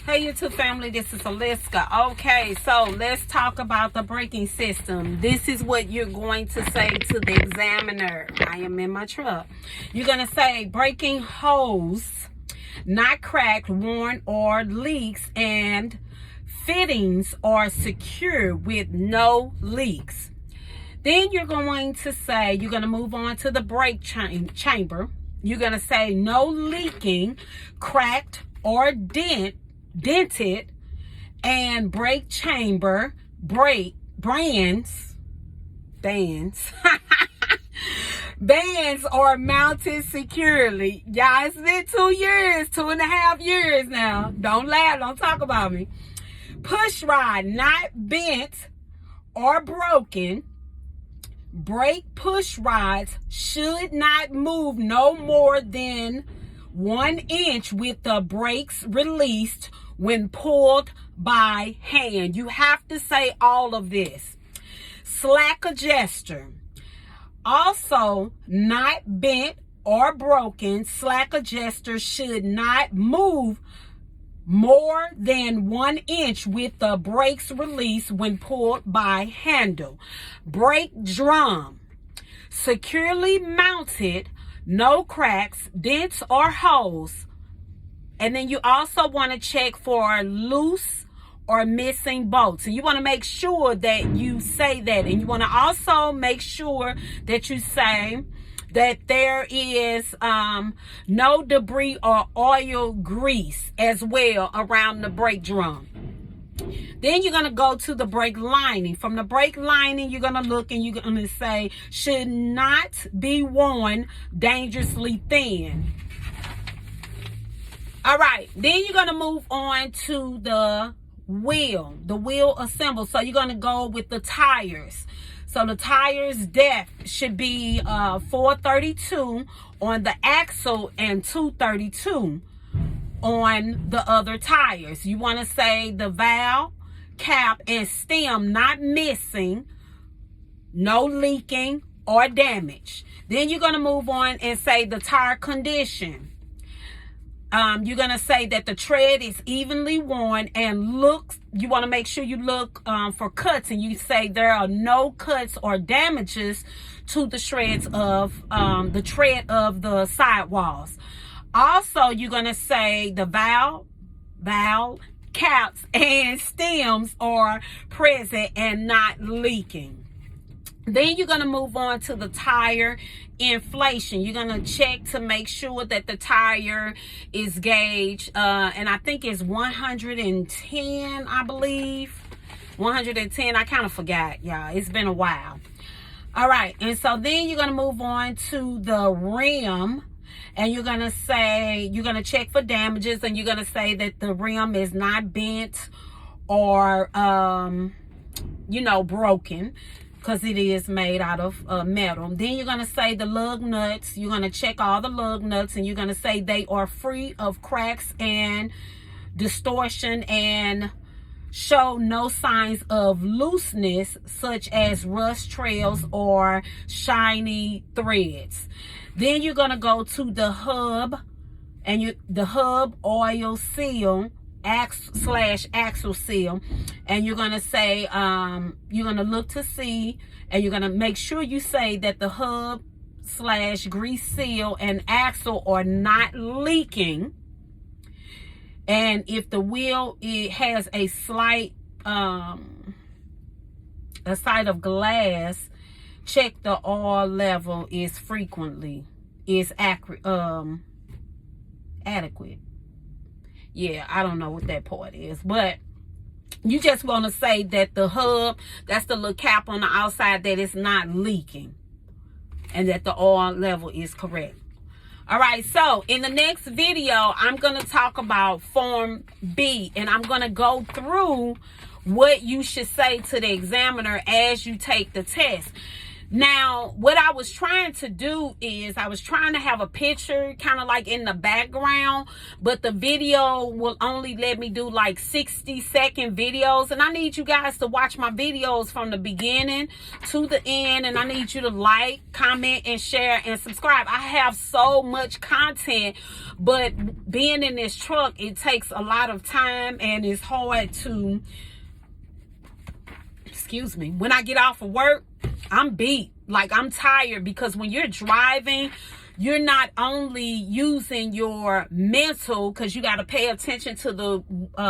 Hey YouTube family, this is Aliska. Okay, so let's talk about the braking system. This is what you're going to say to the examiner. I am in my truck. You're going to say braking hose not cracked, worn, or leaks, and fittings are secure with no leaks. Then you're going to say, you're going to move on to the brake chamber. You're going to say no leaking, cracked, or dented, and brake chamber bands are mounted securely. Y'all, it's been 2.5 years now. Don't laugh, don't talk about me. Push rod not bent or broken. Brake push rods should not move no more than 1 inch with the brakes released when pulled by hand. You have to say all of this. Slack adjuster, also not bent or broken. Slack adjuster should not move more than 1 inch with the brakes released when pulled by handle. Brake drum, securely mounted, no cracks, dents, or holes. And then you also want to check for loose or missing bolts. And you want to make sure that you say that. And you want to also make sure that you say that there is no debris or oil grease as well around the brake drum. Then you're going to go to the brake lining. From the brake lining, you're going to look and you're going to say, should not be worn dangerously thin. All right. Then you're going to move on to the wheel assembly. So you're going to go with the tires. So the tires depth should be 432 on the axle and 232 on the other tires. You want to say the valve, cap, and stem not missing, no leaking or damage. Then you're going to move on and say the tire condition. You're going to say that the tread is evenly worn and you want to make sure you look for cuts, and you say there are no cuts or damages to the shreds of the tread of the sidewalls. Also, you're going to say the valve, caps, and stems are present and not leaking. Then you're going to move on to the tire inflation. You're going to check to make sure that the tire is gauged, and I think it's 110, I believe. 110, I kind of forgot, y'all. It's been a while. All right, and so then you're going to move on to the rim, and you're going to say, you're going to check for damages, and you're going to say that the rim is not bent or, broken, because it is made out of metal. Then you're going to say the lug nuts. You're going to check all the lug nuts, and you're going to say they are free of cracks and distortion and show no signs of looseness, such as rust trails or shiny threads. Then you're going to go to the hub, and the hub oil seal /axle seal, and you're going to say you're going to look to see, and you're going to make sure you say that the hub / grease seal and axle are not leaking. And if the wheel has a slight of glass, check the oil level is adequate. Yeah, I don't know what that part is, but you just want to say that the hub, that's the little cap on the outside, that it's not leaking and that the oil level is correct. All right, so in the next video, I'm going to talk about Form B, and I'm going to go through what you should say to the examiner as you take the test. Now, what I was trying to do is I was trying to have a picture kind of like in the background, but the video will only let me do like 60-second videos. And I need you guys to watch my videos from the beginning to the end. And I need you to like, comment, and share and subscribe. I have so much content, but being in this truck, it takes a lot of time and it's hard to, excuse me, when I get off of work, I'm beat. Like, I'm tired, because when you're driving, you're not only using your mental, because you got to pay attention to the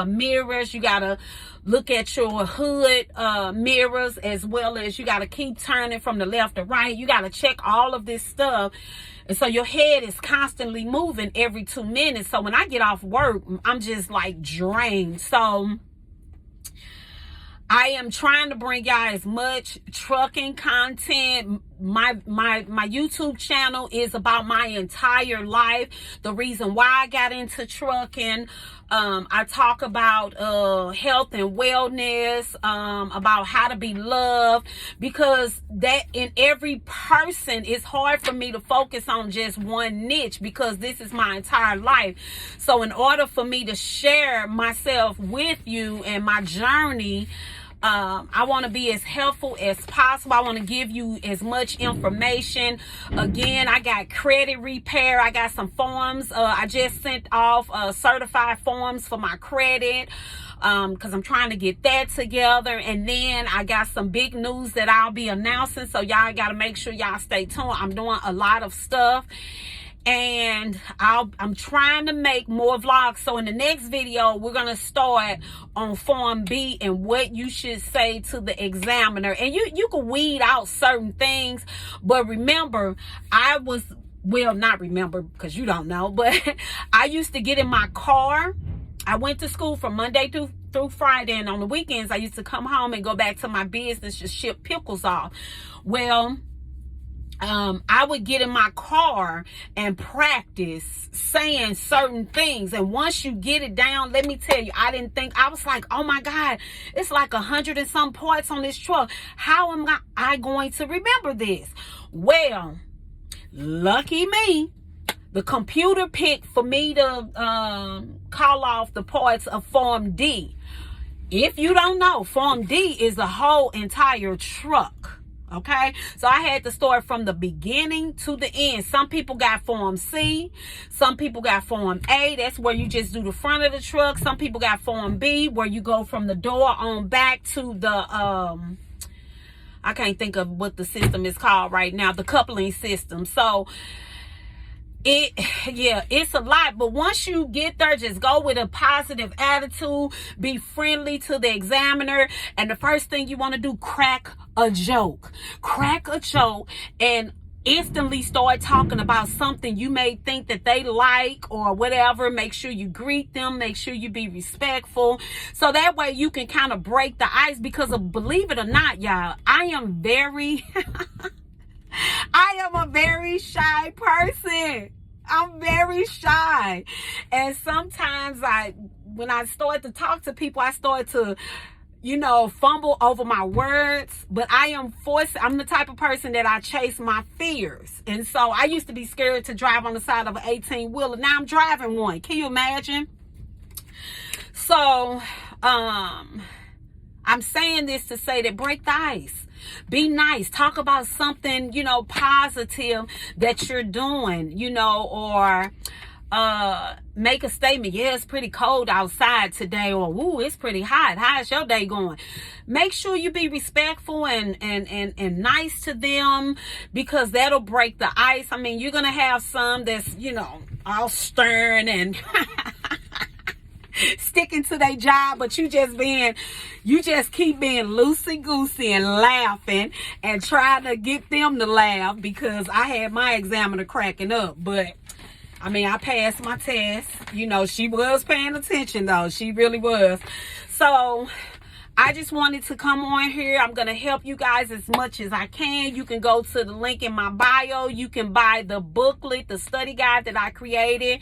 mirrors. You got to look at your hood mirrors, as well as you got to keep turning from the left to right. You got to check all of this stuff. And so your head is constantly moving every 2 minutes. So when I get off work, I'm just like drained. So I am trying to bring y'all as much trucking content. My YouTube channel is about my entire life. The reason why I got into trucking. I talk about health and wellness, about how to be loved, because that in every person, it's hard for me to focus on just one niche, because this is my entire life. So in order for me to share myself with you and my journey, I want to be as helpful as possible. I want to give you as much information. Again, I got credit repair. I got some forms. I just sent off certified forms for my credit, because I'm trying to get that together. And then I got some big news that I'll be announcing. So y'all got to make sure y'all stay tuned. I'm doing a lot of stuff. And I'm trying to make more vlogs. So in the next video, we're going to start on Form B and what you should say to the examiner. And you can weed out certain things. But remember, not remember, because you don't know, but I used to get in my car. I went to school from Monday through Friday. And on the weekends, I used to come home and go back to my business to ship pickles off. Well, I would get in my car and practice saying certain things. And once you get it down, let me tell you, I was like, oh my God, it's like 100 and some parts on this truck. How am I going to remember this? Well, lucky me, the computer picked for me to call off the parts of Form D. If you don't know, Form D is a whole entire truck. Okay, so I had to start from the beginning to the end. Some people got Form C, some people got Form A. That's where you just do the front of the truck. Some people got Form B, where you go from the door on back to the I can't think of what the system is called right now, the coupling system. So it's a lot, but once you get there, just go with a positive attitude, be friendly to the examiner, and the first thing you want to do, crack a joke, and instantly start talking about something you may think that they like or whatever. Make sure you greet them, make sure you be respectful, so that way you can kind of break the ice. Because believe it or not, y'all, I am a very shy person. I'm very shy. And sometimes when I start to talk to people, I start to, fumble over my words. But I'm the type of person that I chase my fears. And so I used to be scared to drive on the side of an 18-wheeler. Now I'm driving one. Can you imagine? So, I'm saying this to say that break the ice. Be nice. Talk about something, positive that you're doing, or make a statement. Yeah, it's pretty cold outside today, or ooh, it's pretty hot. How's your day going? Make sure you be respectful and nice to them, because that'll break the ice. I mean, you're gonna have some that's, all stern and sticking to their job, but you just keep being loosey-goosey and laughing and trying to get them to laugh, because I had my examiner cracking up. But I mean, I passed my test. She was paying attention though. She really was. So I just wanted to come on here. I'm going to help you guys as much as I can. You can go to the link in my bio. You can buy the booklet, the study guide that I created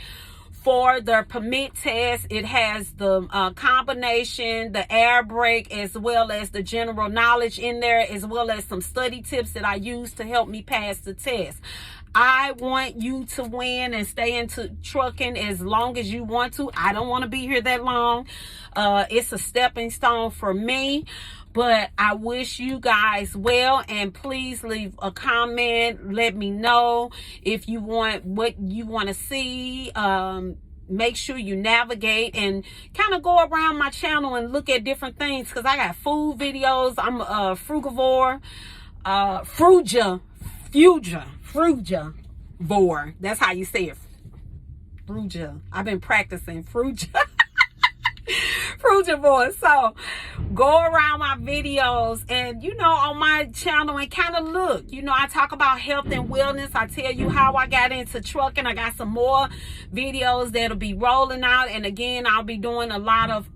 for the permit test. It has the combination, the air brake, as well as the general knowledge in there, as well as some study tips that I use to help me pass the test. I want you to win and stay into trucking as long as you want to. I don't want to be here that long. It's a stepping stone for me. But I wish you guys well, and please leave a comment. Let me know if you want what you want to see. Make sure you navigate and kind of go around my channel and look at different things, because I got food videos. I'm a frugivore, frugivore. That's how you say it. Fruja. I've been practicing fruja. Frugivore. So go around my videos and, you know, on my channel and kind of look. You know, I talk about health and wellness. I tell you how I got into trucking. I got some more videos that'll be rolling out. And again, I'll be doing a lot of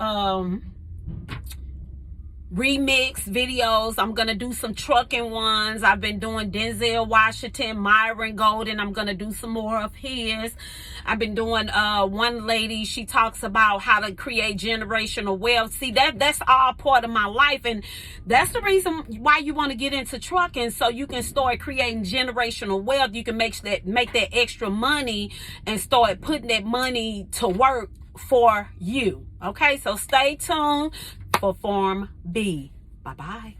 remix videos. I'm gonna do some trucking ones. I've been doing Denzel Washington, Myron Golden. I'm gonna do some more of his. I've been doing one lady, she talks about how to create generational wealth. See, that's all part of my life, and that's the reason why you want to get into trucking, so you can start creating generational wealth. You can make that extra money and start putting that money to work for you. Okay, so stay tuned for Form B. Bye-bye.